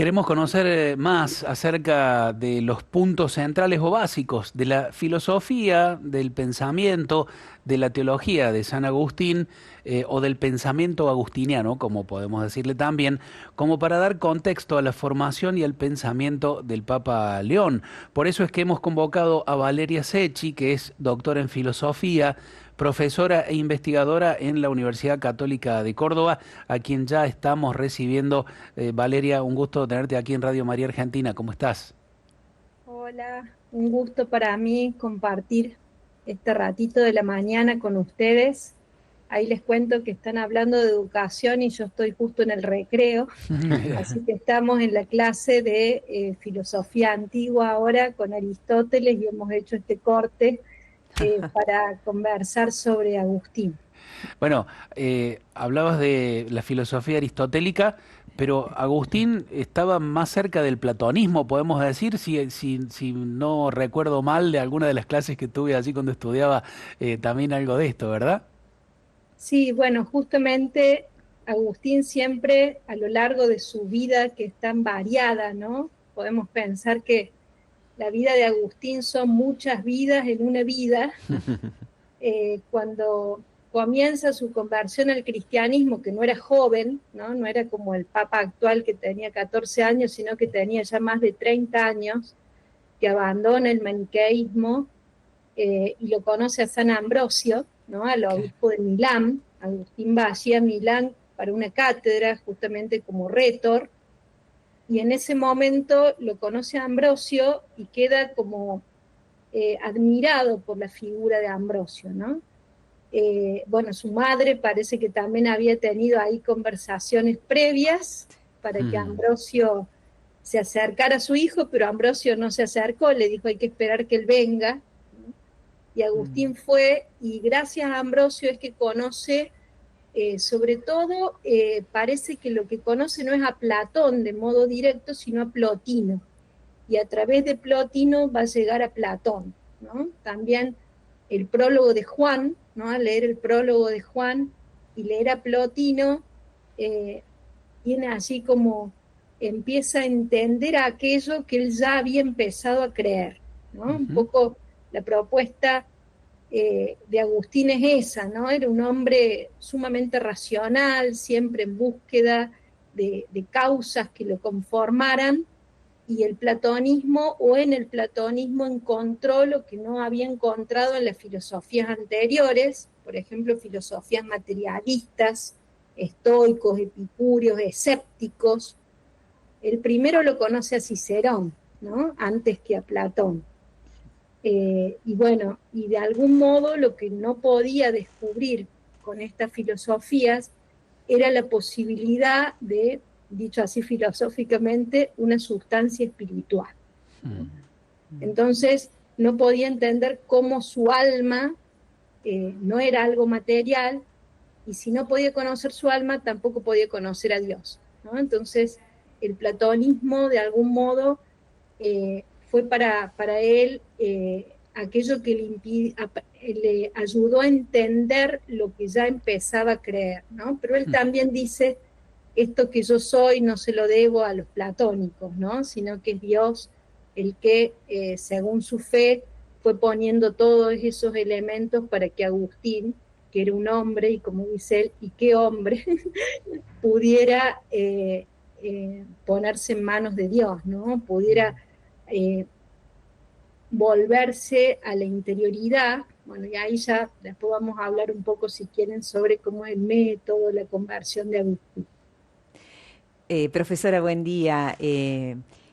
Queremos conocer más acerca de los puntos centrales o básicos de la filosofía, del pensamiento, de la teología de San Agustín o del pensamiento agustiniano, como podemos decirle también, como para dar contexto a la formación y al pensamiento del Papa León. Por eso es que hemos convocado a Valeria Secchi, que es doctora en filosofía, profesora e investigadora en la Universidad Católica de Córdoba, a quien ya estamos recibiendo. Valeria, un gusto tenerte aquí en Radio María Argentina. ¿Cómo estás? Hola, un gusto para mí compartir este ratito de la mañana con ustedes. Ahí les cuento que están hablando de educación y yo estoy justo en el recreo, así que estamos en la clase de filosofía antigua ahora con Aristóteles y hemos hecho este corte para conversar sobre Agustín. Bueno, hablabas de la filosofía aristotélica, pero Agustín estaba más cerca del platonismo, podemos decir, si no recuerdo mal de alguna de las clases que tuve allí cuando estudiaba, también algo de esto, ¿verdad? Sí, bueno, justamente Agustín siempre a lo largo de su vida, que es tan variada, ¿no? Podemos pensar que la vida de Agustín son muchas vidas en una vida. Cuando comienza su conversión al cristianismo, que no era joven, ¿no? No era como el Papa actual que tenía 14 años, sino que tenía ya más de 30 años, que abandona el maniqueísmo y lo conoce a San Ambrosio, ¿no? Al ¿Qué? obispo de Milán. Agustín va allí a Milán para una cátedra, justamente como rétor, y en ese momento lo conoce a Ambrosio y queda como admirado por la figura de Ambrosio, ¿no? Bueno, su madre parece que también había tenido ahí conversaciones previas para que Mm, Ambrosio se acercara a su hijo, pero Ambrosio no se acercó, le dijo hay que esperar que él venga, ¿no? Y mm, Agustín fue, y gracias a Ambrosio es que conoce, sobre todo, parece que lo que conoce no es a Platón de modo directo, sino a Plotino, y a través de Plotino va a llegar a Platón, ¿no? También el prólogo de Juan, ¿no? Al leer el prólogo de Juan y leer a Plotino, eh, tiene así como empieza a entender aquello que él ya había empezado a creer, ¿no? Un ujú. poco la propuesta de Agustín es esa, ¿no? Era un hombre sumamente racional, siempre en búsqueda de causas que lo conformaran, y el platonismo, o en el platonismo encontró lo que no había encontrado en las filosofías anteriores, por ejemplo, filosofías materialistas, estoicos, epicúreos, escépticos. El primero lo conoce a Cicerón, ¿no? Antes que a Platón. Y bueno, y de algún modo lo que no podía descubrir con estas filosofías era la posibilidad de, dicho así filosóficamente, una sustancia espiritual, ¿no? Entonces, no podía entender cómo su alma no era algo material, y si no podía conocer su alma, tampoco podía conocer a Dios, ¿no? Entonces, el platonismo, de algún modo, fue para él aquello que le ayudó a entender lo que ya empezaba a creer, ¿no? Pero él también dice, esto que yo soy no se lo debo a los platónicos, ¿no? Sino que es Dios el que, según su fe, fue poniendo todos esos elementos para que Agustín, que era un hombre, y como dice él, ¿y qué hombre? Pudiera ponerse en manos de Dios, ¿no? Pudiera eh, volverse a la interioridad. Bueno, y ahí ya después vamos a hablar un poco, si quieren, sobre cómo es el método, la conversión de Agustín. Profesora, buen día.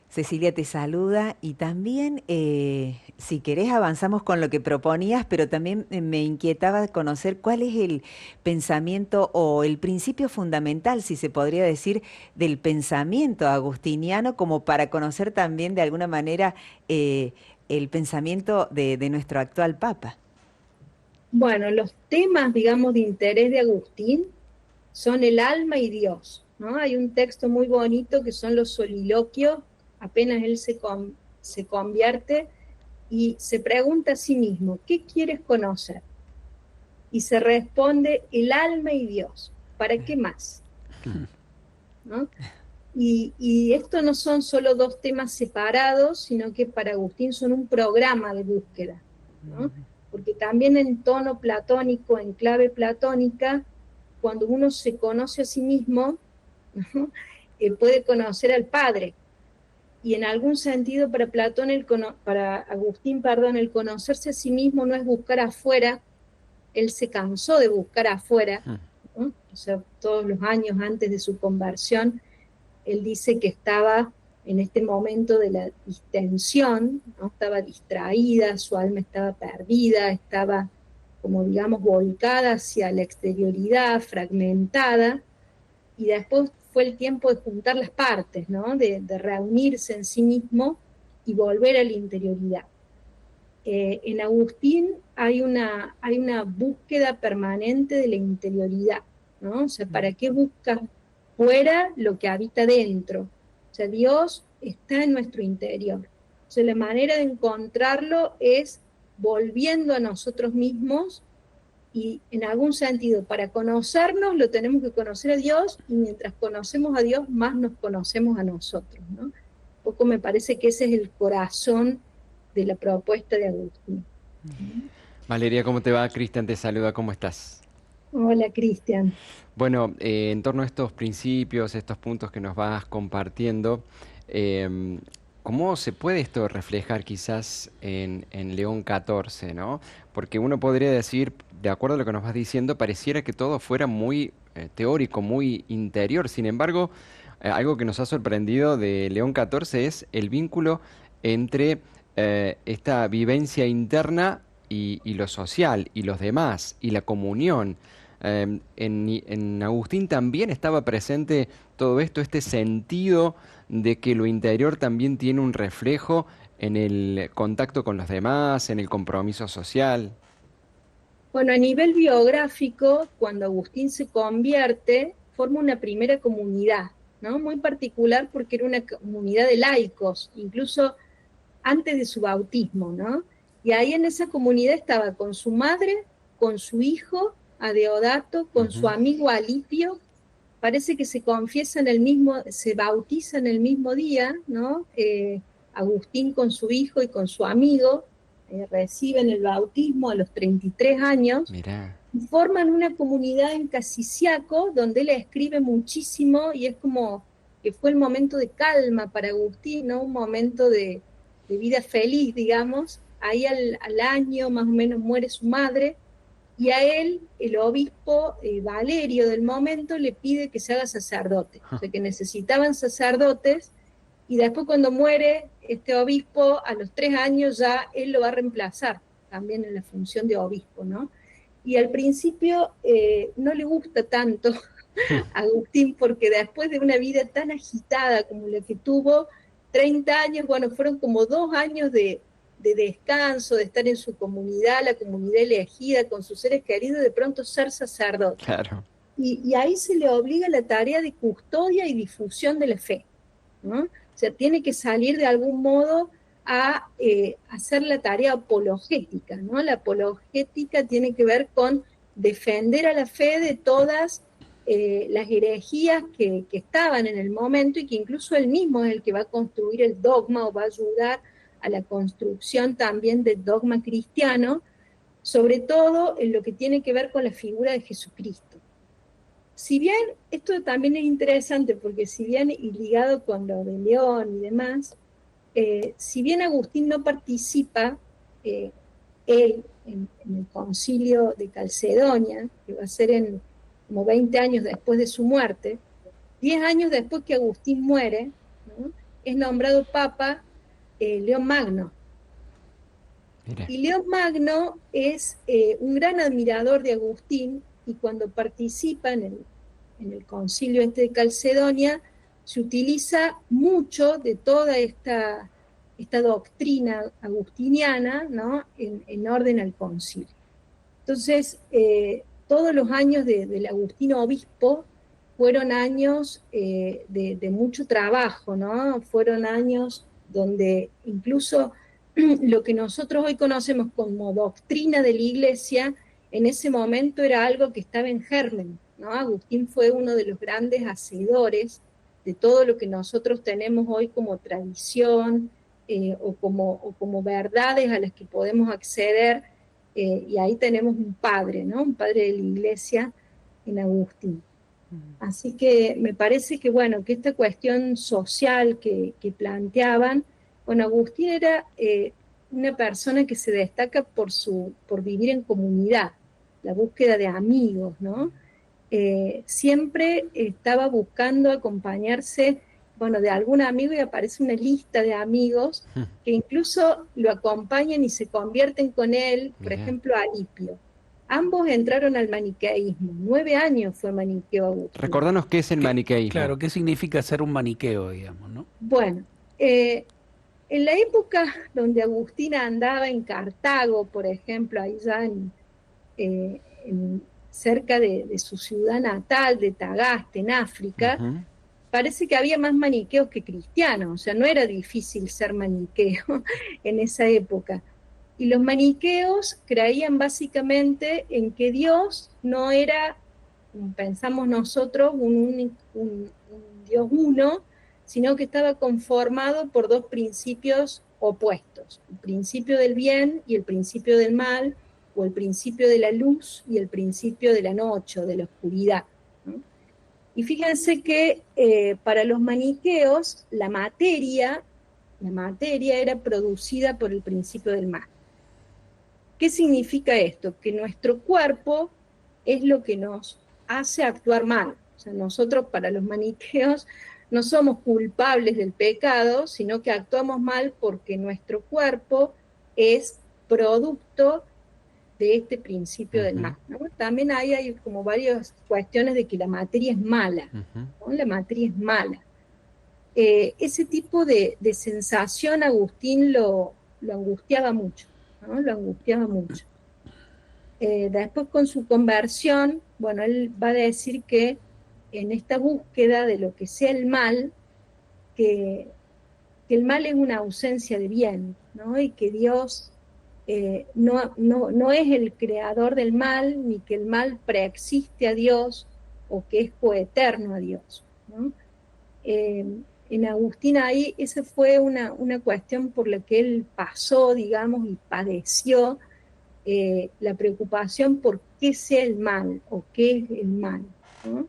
Cecilia te saluda y también, si querés, avanzamos con lo que proponías, pero también me inquietaba conocer cuál es el pensamiento o el principio fundamental, si se podría decir, del pensamiento agustiniano, como para conocer también de alguna manera el pensamiento de nuestro actual Papa. Bueno, los temas, digamos, de interés de Agustín son el alma y Dios, ¿no? Hay un texto muy bonito que son los soliloquios, apenas él se convierte y se pregunta a sí mismo, ¿qué quieres conocer? Y se responde el alma y Dios. ¿Para qué más? ¿No? Y esto no son solo dos temas separados, sino que para Agustín son un programa de búsqueda, ¿no? Porque también en tono platónico, en clave platónica, cuando uno se conoce a sí mismo, ¿no? Puede conocer al Padre. Y en algún sentido para Platón, para Agustín, perdón, el conocerse a sí mismo no es buscar afuera. Él se cansó de buscar afuera, ¿no? O sea, todos los años antes de su conversión, él dice que estaba en este momento de la distensión, ¿no? Estaba distraída, su alma estaba perdida, estaba, como digamos, volcada hacia la exterioridad, fragmentada, y después fue el tiempo de juntar las partes, ¿no? De reunirse en sí mismo y volver a la interioridad. En Agustín hay una búsqueda permanente de la interioridad, ¿no? O sea, ¿para qué buscas fuera lo que habita dentro? O sea, Dios está en nuestro interior. O sea, la manera de encontrarlo es volviendo a nosotros mismos y en algún sentido, para conocernos lo tenemos que conocer a Dios y mientras conocemos a Dios más nos conocemos a nosotros, ¿no? Un poco me parece que ese es el corazón de la propuesta de Agustín. Valeria, ¿cómo te va? Cristian te saluda, ¿cómo estás? Hola, Cristian. Bueno, en torno a estos principios, estos puntos que nos vas compartiendo, em, ¿cómo se puede esto reflejar quizás en León XIV, ¿no? Porque uno podría decir, de acuerdo a lo que nos vas diciendo, pareciera que todo fuera muy teórico, muy interior. Sin embargo, algo que nos ha sorprendido de León XIV es el vínculo entre esta vivencia interna y lo social, y los demás, y la comunión. En Agustín también estaba presente todo esto, este sentido de que lo interior también tiene un reflejo en el contacto con los demás, en el compromiso social. Bueno, a nivel biográfico, cuando Agustín se convierte, forma una primera comunidad, ¿no? Muy particular porque era una comunidad de laicos, incluso antes de su bautismo, ¿no? Y ahí en esa comunidad estaba con su madre, con su hijo, Adeodato, con su Ujú. amigo Alipio, parece que se confiesa en el mismo, se bautiza en el mismo día, ¿no? Agustín con su hijo y con su amigo, reciben el bautismo a los 33 años, Mirá, y forman una comunidad en Casiciaco, donde él escribe muchísimo, y es como que fue el momento de calma para Agustín, ¿no? Un momento de vida feliz, digamos. Ahí al año más o menos muere su madre, y a él, el obispo Valerio del momento, le pide que se haga sacerdote, o sea que necesitaban sacerdotes, y después cuando muere este obispo, a los 3 años ya él lo va a reemplazar, también en la función de obispo, ¿no? Y al principio no le gusta tanto a Agustín, porque después de una vida tan agitada como la que tuvo, 30 años, bueno, fueron como 2 años de descanso, de estar en su comunidad, la comunidad elegida, con sus seres queridos, de pronto ser sacerdote. claro. Y ahí se le obliga la tarea de custodia y difusión de la fe, ¿no? O sea, tiene que salir de algún modo a hacer la tarea apologética, ¿no? La apologética tiene que ver con defender a la fe de todas las herejías que estaban en el momento y que incluso él mismo es el que va a construir el dogma o va a ayudar a la construcción también del dogma cristiano, sobre todo en lo que tiene que ver con la figura de Jesucristo. Si bien, esto también es interesante, porque si bien, y ligado con lo de León y demás, si bien Agustín no participa, él, en el concilio de Calcedonia, que va a ser como 20 años después de su muerte, 10 años después que Agustín muere, ¿no? Es nombrado Papa León Magno. Mira, Y León Magno es un gran admirador de Agustín, y cuando participa en el concilio este de Calcedonia, se utiliza mucho de toda esta doctrina agustiniana, ¿no? En orden al concilio. Entonces, todos los años del Agustino obispo fueron años de mucho trabajo, ¿no? Fueron años donde incluso lo que nosotros hoy conocemos como doctrina de la Iglesia, en ese momento era algo que estaba en germen, ¿no? Agustín fue uno de los grandes hacedores de todo lo que nosotros tenemos hoy como tradición o como verdades a las que podemos acceder, y ahí tenemos un padre, ¿no? Un padre de la iglesia en Agustín. Así que me parece que, bueno, que esta cuestión social que planteaban, bueno, Agustín era una persona que se destaca por vivir en comunidad, la búsqueda de amigos, ¿no? Siempre estaba buscando acompañarse, bueno, de algún amigo, y aparece una lista de amigos que incluso lo acompañan y se convierten con él, por Mirá. ejemplo, Alipio. Ambos entraron al maniqueísmo. 9 años fue maniqueo Agustín. Recordanos qué es el maniqueísmo. Claro, ¿qué significa ser un maniqueo, digamos, ¿no? Bueno, en la época donde Agustín andaba en Cartago, por ejemplo, ahí ya cerca de su ciudad natal, de Tagaste, en África, Ujú. parece que había más maniqueos que cristianos, o sea, no era difícil ser maniqueo en esa época. Y los maniqueos creían básicamente en que Dios no era, como pensamos nosotros, un Dios uno, sino que estaba conformado por dos principios opuestos, el principio del bien y el principio del mal, o el principio de la luz y el principio de la noche o de la oscuridad, ¿no? Y fíjense que para los maniqueos la materia era producida por el principio del mal. ¿Qué significa esto? Que nuestro cuerpo es lo que nos hace actuar mal. O sea, nosotros, para los maniqueos, no somos culpables del pecado, sino que actuamos mal porque nuestro cuerpo es producto de este principio del mal, ¿no? También hay como varias cuestiones de que la materia es mala, ¿no? La materia es mala. Ese tipo de sensación Agustín lo angustiaba mucho, ¿no? Lo angustiaba mucho. Después, con su conversión, bueno, él va a decir que en esta búsqueda de lo que sea el mal, que el mal es una ausencia de bien, ¿no? Y que Dios no es el creador del mal, ni que el mal preexiste a Dios o que es coeterno a Dios, ¿no? En Agustín ahí esa fue una cuestión por la que él pasó, digamos, y padeció, la preocupación por qué sea el mal o qué es el mal, ¿no?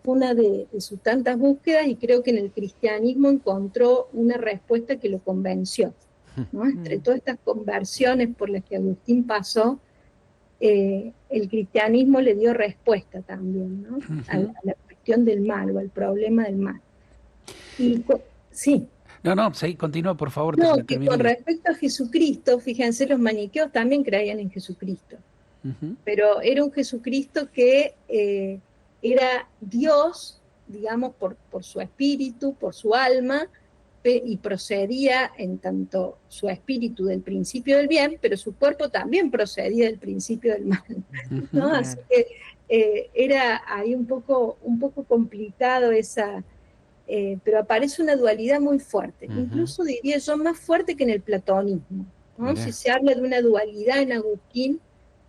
Fue una de sus tantas búsquedas, y creo que en el cristianismo encontró una respuesta que lo convenció, ¿no? Entre todas estas conversiones por las que Agustín pasó, el cristianismo le dio respuesta también, ¿no? A la cuestión del mal o al problema del mal. Sí. No, sí, continúa, por favor. No, que termina con respecto a Jesucristo, fíjense, los maniqueos también creían en Jesucristo, pero era un Jesucristo que era Dios, digamos, por su espíritu, por su alma, y procedía en tanto su espíritu del principio del bien, pero su cuerpo también procedía del principio del mal, ¿no? Así que era ahí un poco complicado esa, pero aparece una dualidad muy fuerte, incluso diría yo más fuerte que en el platonismo, ¿no? Mirá. Si se habla de una dualidad en Agustín,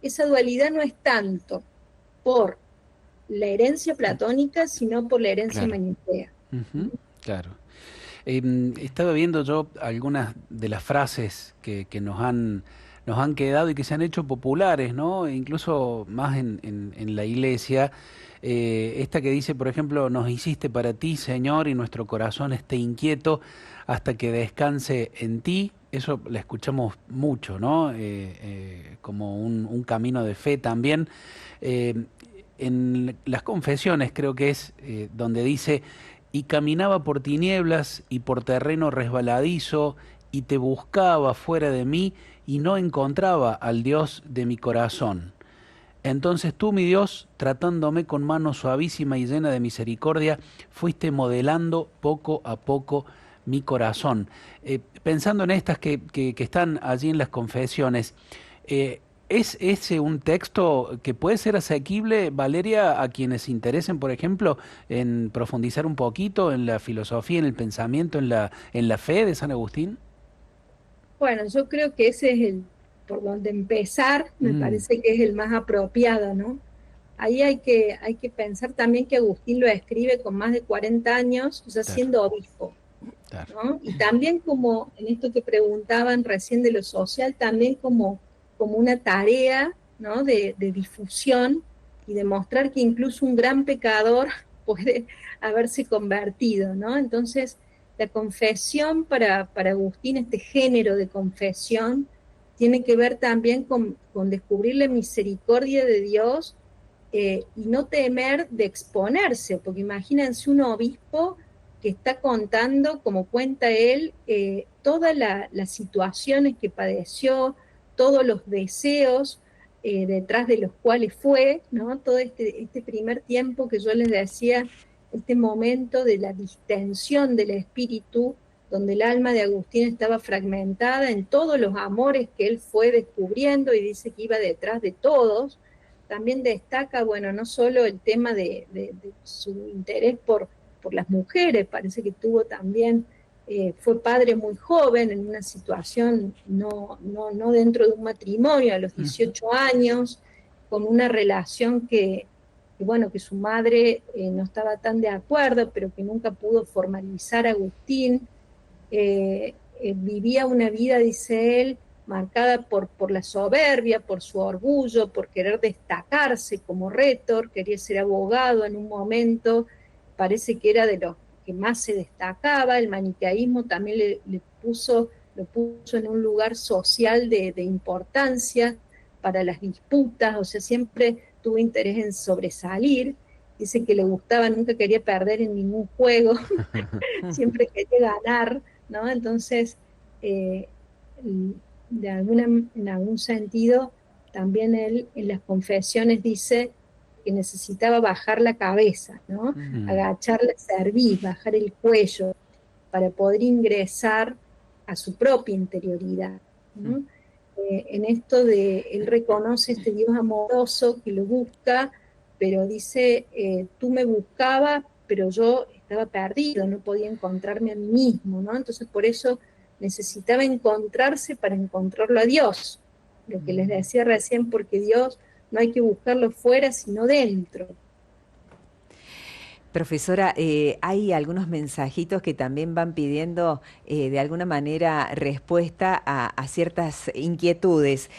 esa dualidad no es tanto por la herencia platónica, sino por la herencia Claro. maniquea. Claro. Estaba viendo yo algunas de las frases que nos han quedado y que se han hecho populares, ¿no? E incluso más en la iglesia. Esta que dice, por ejemplo, nos hiciste para ti, Señor, y nuestro corazón esté inquieto hasta que descanse en ti. Eso la escuchamos mucho, ¿no? Como un camino de fe también. En las confesiones creo que es donde dice: y caminaba por tinieblas y por terreno resbaladizo, y te buscaba fuera de mí, y no encontraba al Dios de mi corazón. Entonces tú, mi Dios, tratándome con mano suavísima y llena de misericordia, fuiste modelando poco a poco mi corazón. Pensando en estas que están allí en las confesiones, ¿es ese un texto que puede ser asequible, Valeria, a quienes se interesen, por ejemplo, en profundizar un poquito en la filosofía, en el pensamiento, en la fe de San Agustín? Bueno, yo creo que ese es por donde empezar, me parece que es el más apropiado, ¿no? ahí hay que pensar también que Agustín lo escribe con más de 40 años, ya Claro, siendo obispo, claro. ¿no? Y también como en esto que preguntaban recién de lo social, también como una tarea, ¿no? De difusión y demostrar que incluso un gran pecador puede haberse convertido, ¿no? Entonces, la confesión para Agustín, este género de confesión, tiene que ver también con descubrir la misericordia de Dios y no temer de exponerse, porque imagínense un obispo que está contando, como cuenta él, todas las situaciones que padeció, todos los deseos detrás de los cuales fue, ¿no? Todo este primer tiempo que yo les decía, este momento de la distensión del espíritu, donde el alma de Agustín estaba fragmentada en todos los amores que él fue descubriendo y dice que iba detrás de todos. También destaca, bueno, no solo el tema de su interés por las mujeres, parece que tuvo también, fue padre muy joven en una situación no dentro de un matrimonio, a los 18 años, con una relación bueno, que su madre no estaba tan de acuerdo, pero que nunca pudo formalizar a Agustín. Vivía una vida, dice él, marcada por la soberbia, por su orgullo, por querer destacarse como rétor, quería ser abogado en un momento, parece que era de los que más se destacaba. El maniqueísmo también lo puso en un lugar social de importancia para las disputas, o sea, siempre tuvo interés en sobresalir. Dice que le gustaba, nunca quería perder en ningún juego, siempre quería ganar, ¿no? Entonces, eh, en algún sentido, también él en las confesiones dice que necesitaba bajar la cabeza, ¿no? Ujú. Agachar la cerviz, bajar el cuello, para poder ingresar a su propia interioridad, ¿no? En esto él reconoce este Dios amoroso que lo busca, pero dice, tú me buscabas, pero yo estaba perdido, no podía encontrarme a mí mismo, ¿no? Entonces por eso necesitaba encontrarse para encontrarlo a Dios, lo que les decía recién, porque Dios no hay que buscarlo fuera, sino dentro. Profesora, hay algunos mensajitos que también van pidiendo de alguna manera respuesta a ciertas inquietudes.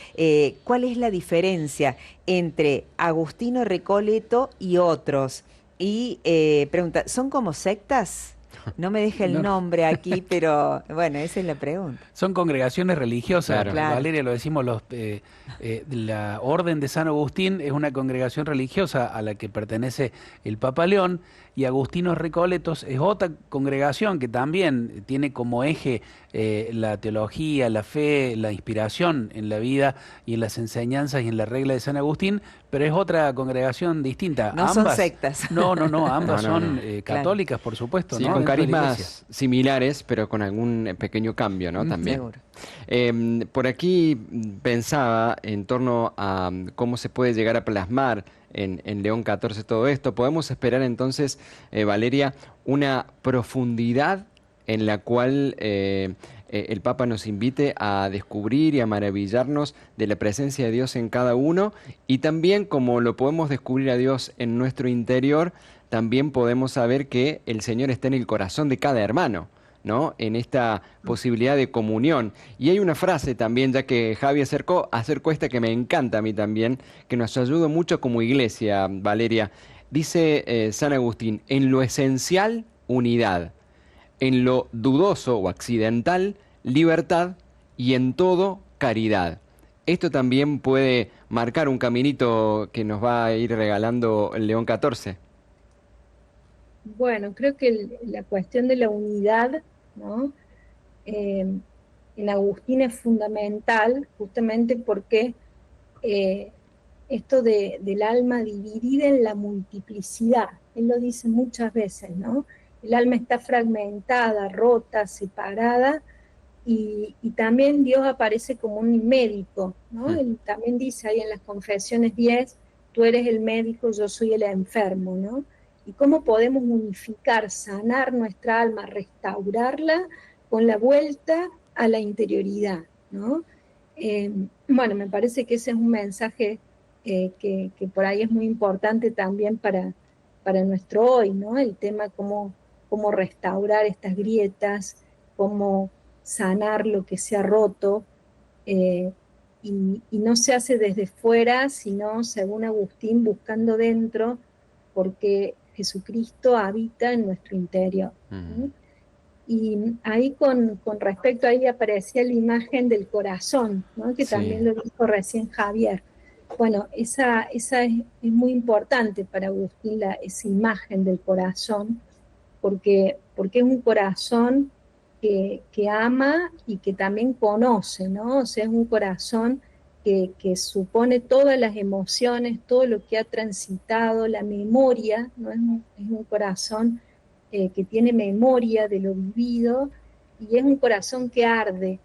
¿Cuál es la diferencia entre Agustino Recoleto y otros? Y pregunta, ¿son como sectas? No me deja el No, no. nombre aquí, pero bueno, esa es la pregunta. Son congregaciones religiosas, Claro. Claro. Valeria, lo decimos, la Orden de San Agustín es una congregación religiosa a la que pertenece el Papa León, y Agustinos Recoletos es otra congregación que también tiene como eje la teología, la fe, la inspiración en la vida y en las enseñanzas y en la regla de San Agustín, pero es otra congregación distinta. No son Ambas, sectas. no, ambas No, no, son no. Claro, católicas, por supuesto, Sí, ¿no? con Dentro de la iglesia. carismas similares, pero con algún pequeño cambio, ¿no? Ujú. También. seguro. Por aquí pensaba en torno a cómo se puede llegar a plasmar en León XIV todo esto. Podemos esperar entonces, Valeria, una profundidad en la cual el Papa nos invite a descubrir y a maravillarnos de la presencia de Dios en cada uno, y también como lo podemos descubrir a Dios en nuestro interior, también podemos saber que el Señor está en el corazón de cada hermano, ¿no? En esta posibilidad de comunión. Y hay una frase también, ya que Javi acercó esta que me encanta a mí también, que nos ayuda mucho como iglesia, Valeria. Dice San Agustín, en lo esencial, unidad; en lo dudoso o accidental, libertad; y en todo, caridad. Esto también puede marcar un caminito que nos va a ir regalando el León XIV. Bueno, creo que la cuestión de la unidad, ¿no? Eh, en Agustín es fundamental, justamente porque eh, esto del alma dividida en la multiplicidad, él lo dice muchas veces, ¿no? El alma está fragmentada, rota, separada, y también Dios aparece como un médico, ¿no? Mm. Él también dice ahí en las Confesiones 10, tú eres el médico, yo soy el enfermo, ¿no? Y cómo podemos unificar, sanar nuestra alma, restaurarla con la vuelta a la interioridad, ¿no? Bueno, me parece que ese es un mensaje que por ahí es muy importante también para nuestro hoy, ¿no? El tema cómo restaurar estas grietas, cómo sanar lo que se ha roto, eh, y no se hace desde fuera, sino, según Agustín, buscando dentro, porque Jesucristo habita en nuestro interior, ¿no? Y ahí con respecto, ahí aparecía la imagen del corazón, ¿no? Que también Sí. lo dijo recién Javier. Bueno, esa es muy importante para Agustín, esa imagen del corazón, porque es un corazón que ama y que también conoce, ¿no? O sea, es un corazón que supone todas las emociones, todo lo que ha transitado, la memoria, ¿no? Es un corazón que tiene memoria de lo vivido, y es un corazón que arde.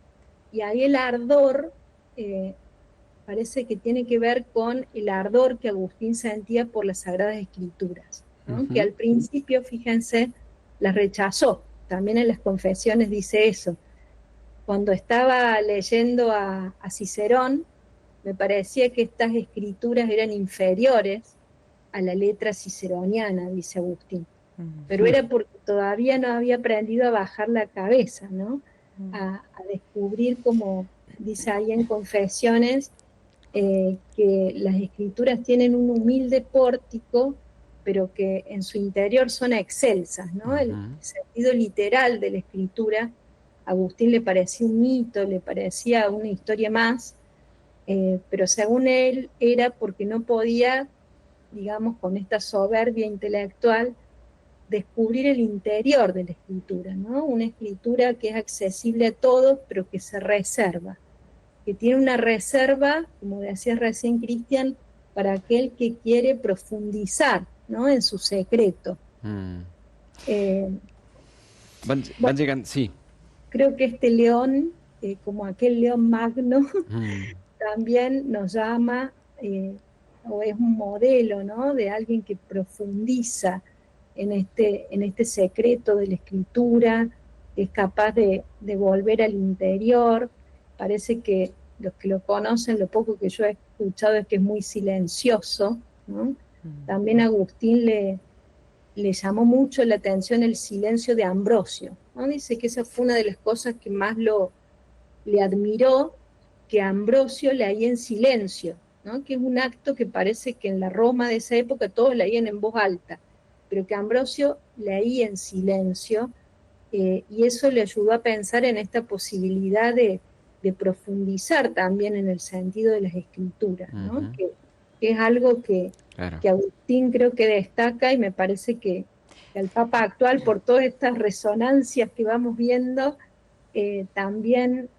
Y ahí el ardor eh, parece que tiene que ver con el ardor que Agustín sentía por las Sagradas Escrituras, ¿no? Que al principio, fíjense, las rechazó. También en las confesiones dice eso. Cuando estaba leyendo a Cicerón, me parecía que estas escrituras eran inferiores a la letra ciceroniana, dice Agustín. Pero era porque todavía no había aprendido a bajar la cabeza, ¿no? A descubrir, como dice ahí en Confesiones, que las escrituras tienen un humilde pórtico, pero que en su interior son excelsas, ¿no? El sentido literal de la escritura, a Agustín le parecía un mito, le parecía una historia más, pero según él era porque no podía, digamos, con esta soberbia intelectual, descubrir el interior de la escritura, ¿no? Una escritura que es accesible a todos, pero que se reserva, que tiene una reserva, como decía recién Cristian, para aquel que quiere profundizar, ¿no? En su secreto. Eh, Van bueno, llegando, sí. creo que este león, como aquel león magno, también nos llama, o es un modelo, ¿no? De alguien que profundiza en este secreto de la escritura, que es capaz de volver al interior. Parece que los que lo conocen, lo poco que yo he escuchado es que es muy silencioso, ¿no? También a Agustín le llamó mucho la atención el silencio de Ambrosio, ¿no? Dice que esa fue una de las cosas que más le admiró, que Ambrosio leía en silencio, ¿no? Que es un acto que parece que en la Roma de esa época todos leían en voz alta, pero que Ambrosio leía en silencio, y eso le ayudó a pensar en esta posibilidad de profundizar también en el sentido de las escrituras, ¿no? Que es algo Claro. que Agustín creo que destaca, y me parece que el Papa actual, por todas estas resonancias que vamos viendo, también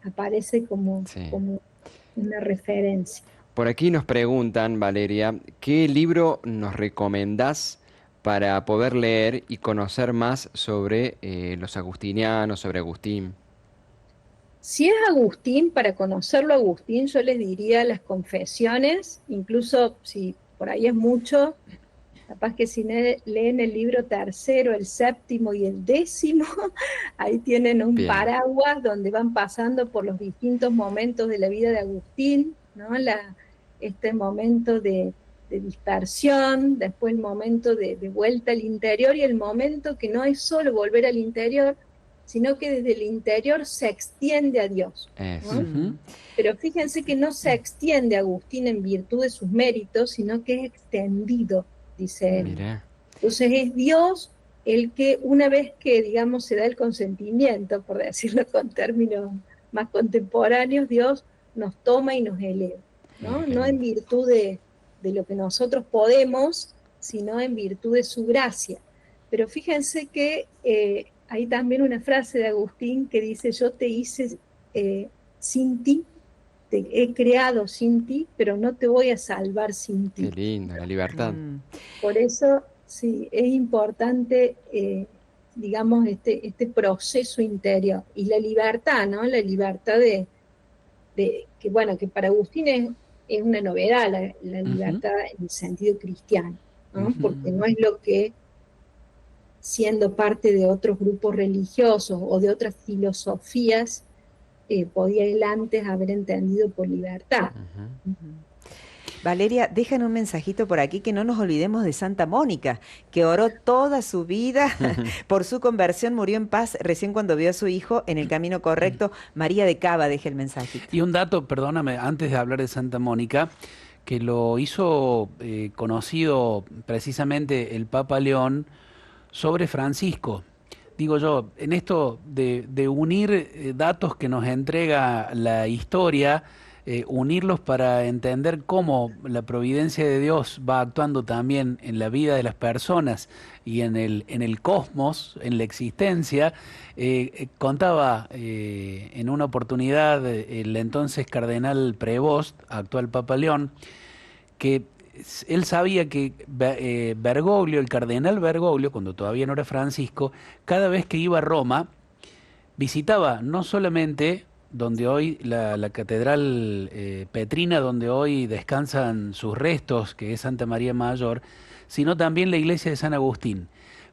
aparece como, Sí. como una referencia. Por aquí nos preguntan, Valeria, ¿qué libro nos recomendás para poder leer y conocer más sobre los agustinianos, sobre Agustín? Si es Agustín, para conocerlo Agustín, yo les diría las confesiones, incluso si por ahí es mucho, capaz que si leen el libro tercero, el séptimo y el décimo, ahí tienen un Bien. paraguas donde van pasando por los distintos momentos de la vida de Agustín, ¿no? Este momento de dispersión, después el momento de vuelta al interior, y el momento que no es solo volver al interior, sino que desde el interior se extiende a Dios, Eso. ¿no? Pero fíjense que no se extiende a Agustín en virtud de sus méritos, sino que es extendido, dice él. Mira. Entonces es Dios el que, una vez que, digamos, se da el consentimiento, por decirlo con términos más contemporáneos, Dios nos toma y nos eleva, ¿no? Mira qué No en lindo. virtud de lo que nosotros podemos, sino en virtud de su gracia. Pero fíjense que hay también una frase de Agustín que dice: yo te hice sin ti, te he creado sin ti, pero no te voy a salvar sin Qué ti. lindo, la libertad. Por eso, sí, es importante, digamos, este proceso interior. Y la libertad, ¿no? La libertad que, bueno, que para Agustín es una novedad, la libertad en el sentido cristiano, ¿no? Porque no es lo que, siendo parte de otros grupos religiosos o de otras filosofías, podía él antes haber entendido por libertad. Valeria, dejan un mensajito por aquí que no nos olvidemos de Santa Mónica, que oró toda su vida por su conversión, murió en paz recién cuando vio a su hijo en el camino correcto. María de Cava deja el mensajito. Y un dato, perdóname, antes de hablar de Santa Mónica, que lo hizo conocido precisamente el Papa León sobre Francisco. Digo yo, en esto de unir datos que nos entrega la historia, unirlos para entender cómo la providencia de Dios va actuando también en la vida de las personas y en el cosmos, en la existencia, contaba en una oportunidad el entonces cardenal Prevost, actual Papa León, que él sabía que Bergoglio, el cardenal Bergoglio, cuando todavía no era Francisco, cada vez que iba a Roma, visitaba no solamente donde hoy la catedral petrina, donde hoy descansan sus restos, que es Santa María Mayor, sino también la iglesia de San Agustín,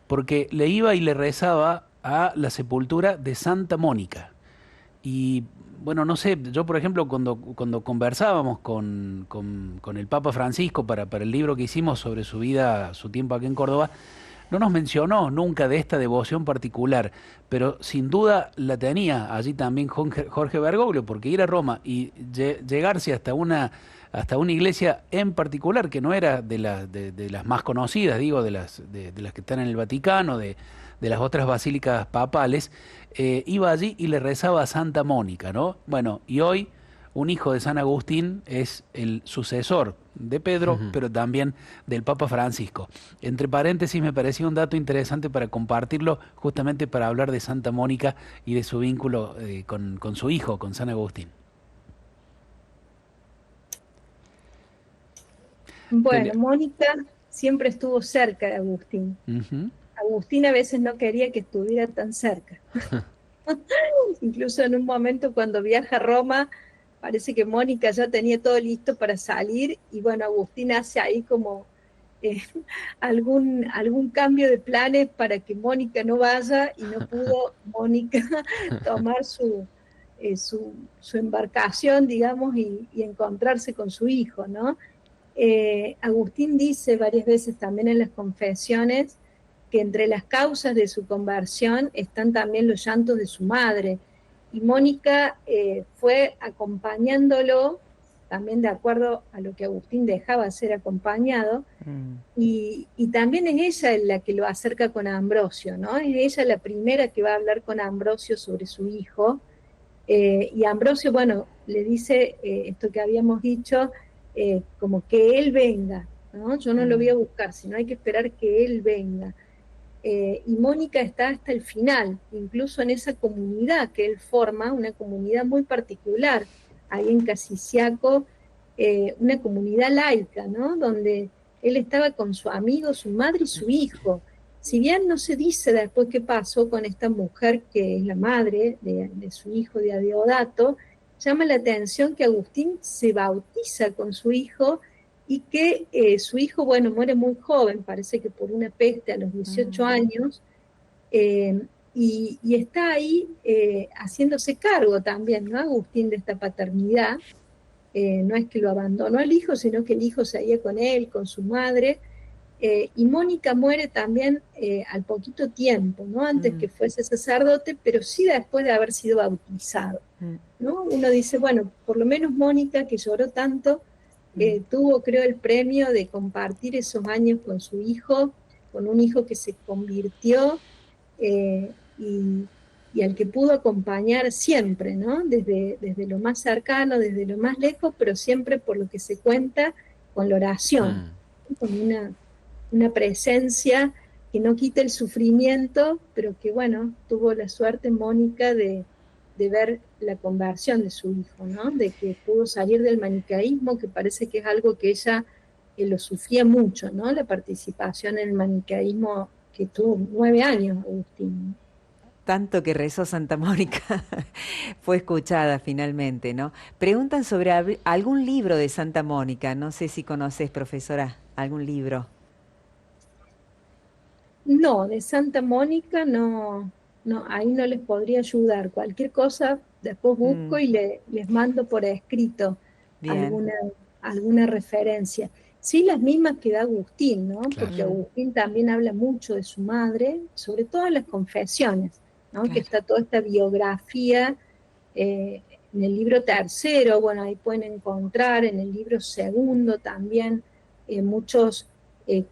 porque le iba y le rezaba a la sepultura de Santa Mónica. Y bueno, no sé, yo por ejemplo cuando conversábamos con el Papa Francisco para el libro que hicimos sobre su vida, su tiempo aquí en Córdoba, no nos mencionó nunca de esta devoción particular, pero sin duda la tenía allí también Jorge Bergoglio, porque ir a Roma y llegarse hasta una iglesia en particular, que no era de las más conocidas, digo, de las que están en el Vaticano, de las otras basílicas papales, iba allí y le rezaba a Santa Mónica, ¿no? Bueno, y hoy un hijo de San Agustín es el sucesor de Pedro, pero también del Papa Francisco. Entre paréntesis, me parecía un dato interesante para compartirlo, justamente para hablar de Santa Mónica y de su vínculo con su hijo, con San Agustín. Bueno, Mónica siempre estuvo cerca de Agustín. Ujú. Agustín a veces no quería que estuviera tan cerca. Incluso en un momento cuando viaja a Roma, parece que Mónica ya tenía todo listo para salir y bueno, Agustín hace ahí como eh, algún cambio de planes para que Mónica no vaya y no pudo Mónica tomar su embarcación, digamos, y encontrarse con su hijo, ¿no? Agustín dice varias veces también en las confesiones que entre las causas de su conversión están también los llantos de su madre. Y Mónica fue acompañándolo, también de acuerdo a lo que Agustín dejaba ser acompañado, y también es ella la que lo acerca con Ambrosio, ¿no? Es ella la primera que va a hablar con Ambrosio sobre su hijo, y Ambrosio, bueno, le dice esto que habíamos dicho, como que él venga, ¿no? Yo no lo voy a buscar, sino hay que esperar que él venga. Y Mónica está hasta el final, incluso en esa comunidad que él forma, una comunidad muy particular, ahí en Casiciaco, una comunidad laica, ¿no? Donde él estaba con su amigo, su madre y su hijo. Si bien no se dice después qué pasó con esta mujer que es la madre de su hijo, de Adeodato, llama la atención que Agustín se bautiza con su hijo y que su hijo, bueno, muere muy joven, parece que por una peste a los 18 años, y está ahí haciéndose cargo también, ¿no? Agustín de esta paternidad. No es que lo abandonó al hijo, sino que el hijo seguía con él, con su madre, y Mónica muere también al poquito tiempo, ¿no? Antes que fuese sacerdote, pero sí después de haber sido bautizado, ¿no? Uno dice, bueno, por lo menos Mónica, que lloró tanto, tuvo, creo, el premio de compartir esos años con su hijo, con un hijo que se convirtió y al que pudo acompañar siempre, ¿no? Desde lo más cercano, desde lo más lejos, pero siempre por lo que se cuenta con la oración, con una presencia que no quita el sufrimiento, pero que, bueno, tuvo la suerte Mónica de ver la conversión de su hijo, ¿no? De que pudo salir del maniqueísmo, que parece que es algo que ella lo sufría mucho, ¿no? La participación en el maniqueísmo, que tuvo 9 años, Agustín. Tanto que rezó Santa Mónica fue escuchada finalmente, ¿no? Preguntan sobre algún libro de Santa Mónica. No sé si conoces, profesora, algún libro. No, de Santa Mónica no, ahí no les podría ayudar. Cualquier cosa después busco y les mando por escrito Bien. alguna referencia. Sí, las mismas que da Agustín, ¿no? Claro. Porque Agustín también habla mucho de su madre, sobre todo en las confesiones, ¿no? Que Claro. está toda esta biografía en el libro tercero, bueno, ahí pueden encontrar, en el libro segundo también, muchos, eh,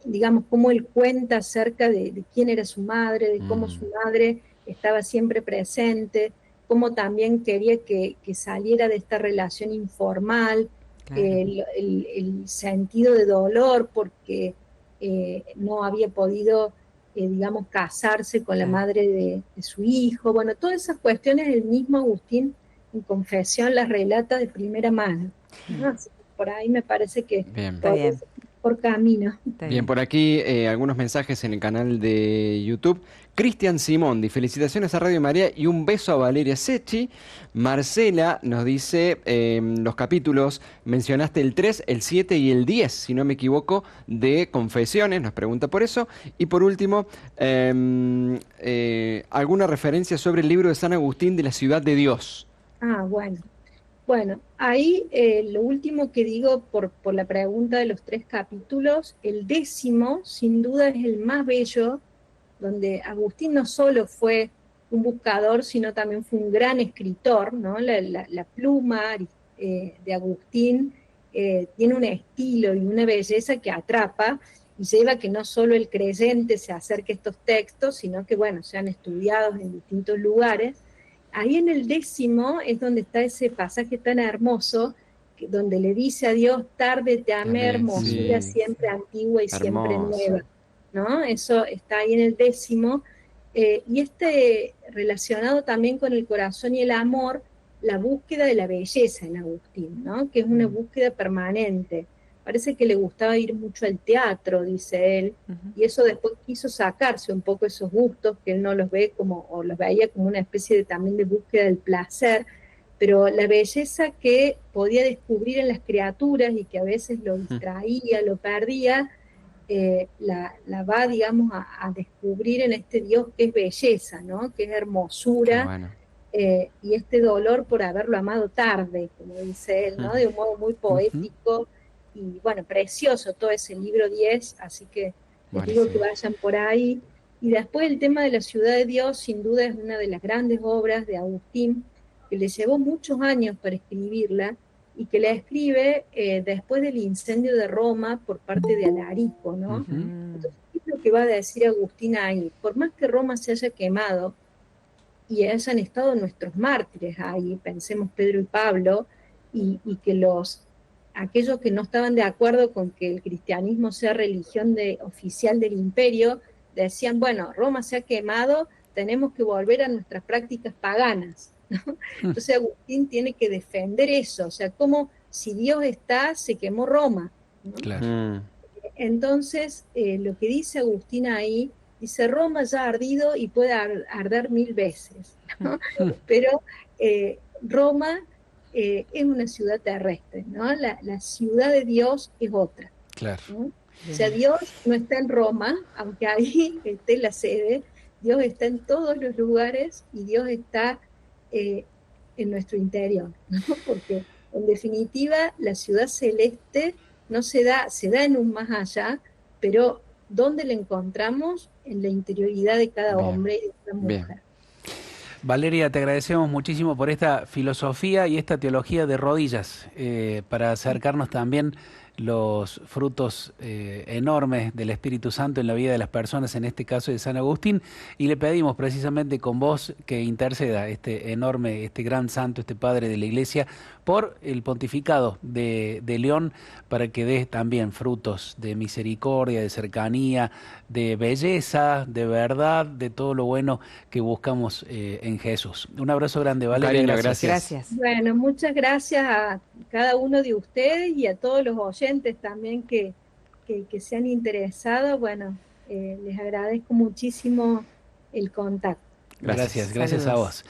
digamos, cómo él cuenta acerca de quién era su madre, de cómo su madre estaba siempre presente, cómo también quería que saliera de esta relación informal, Claro. el sentido de dolor porque no había podido, digamos, casarse con la Claro. madre de su hijo. Bueno, todas esas cuestiones el mismo Agustín en Confesión las relata de primera mano, ¿no? Así que por ahí me parece que Bien. Está podría bien, ser por camino. está Bien, bien. por aquí algunos mensajes en el canal de YouTube. Cristian Simondi, felicitaciones a Radio María y un beso a Valeria Secchi. Marcela nos dice los capítulos, mencionaste el 3, el 7 y el 10, si no me equivoco, de Confesiones, nos pregunta por eso. Y por último, alguna referencia sobre el libro de San Agustín de la Ciudad de Dios. Ah, bueno. Bueno, ahí lo último que digo por la pregunta de los 3 capítulos, el 10º sin duda es el más bello, donde Agustín no solo fue un buscador, sino también fue un gran escritor, ¿no? La pluma de Agustín tiene un estilo y una belleza que atrapa y lleva a que no solo el creyente se acerque a estos textos, sino que, bueno, sean estudiados en distintos lugares. Ahí en el 10º es donde está ese pasaje tan hermoso, donde le dice a Dios, tarde te amé, Amén, hermosura sí, siempre antigua y siempre hermoso. nueva, ¿no? Eso está ahí en el 10º. Y relacionado también con el corazón y el amor, la búsqueda de la belleza en Agustín, ¿no? Que es una búsqueda permanente. Parece que le gustaba ir mucho al teatro, dice él, Ujú. y eso después quiso sacarse un poco esos gustos, que él no los ve como, o los veía como una especie de, también de búsqueda del placer, pero la belleza que podía descubrir en las criaturas y que a veces lo distraía, lo perdía, la va, digamos, a descubrir en este Dios que es belleza, ¿no? Que es Qué hermosura, bueno. y este dolor por haberlo amado tarde, como dice él, ¿no? De un modo muy Ujú. poético y, bueno, precioso todo ese libro 10, así que les digo que Buenísimo. vayan por ahí. Y después el tema de la ciudad de Dios, sin duda es una de las grandes obras de Agustín, que le llevó muchos años para escribirla, y que la escribe después del incendio de Roma por parte de Alarico, ¿no? Ujú. Entonces, ¿qué es lo que va a decir Agustín ahí? Por más que Roma se haya quemado y hayan estado nuestros mártires ahí, pensemos Pedro y Pablo, y que aquellos que no estaban de acuerdo con que el cristianismo sea religión oficial del imperio, decían, bueno, Roma se ha quemado, tenemos que volver a nuestras prácticas paganas, ¿no? Entonces Agustín tiene que defender eso, o sea, como si Dios está, se quemó Roma, ¿no? Claro. Entonces, lo que dice Agustín ahí, dice, Roma ya ha ardido y puede arder 1000 veces, ¿no? Pero Roma es una ciudad terrestre, ¿no? La ciudad de Dios es otra, Claro. ¿no? O sea, Bien. Dios no está en Roma, aunque ahí esté la sede, Dios está en todos los lugares y Dios está eh, en nuestro interior, ¿no? Porque en definitiva la ciudad celeste no se da en un más allá, pero ¿dónde la encontramos? En la interioridad de cada Bien, hombre y de cada bien. mujer. Valeria, te agradecemos muchísimo por esta filosofía y esta teología de rodillas, para acercarnos también los frutos enormes del Espíritu Santo en la vida de las personas, en este caso de San Agustín, y le pedimos precisamente con vos que interceda este enorme, este gran santo, este padre de la Iglesia, por el pontificado de León, para que dé también frutos de misericordia, de cercanía, de belleza, de verdad, de todo lo bueno que buscamos en Jesús. Un abrazo grande, Un Valeria, cariño, gracias. gracias. Gracias. Bueno, muchas gracias a cada uno de ustedes y a todos los oyentes también que se han interesado. Bueno, les agradezco muchísimo el contacto. Gracias, Gracias. gracias a Saludos. vos.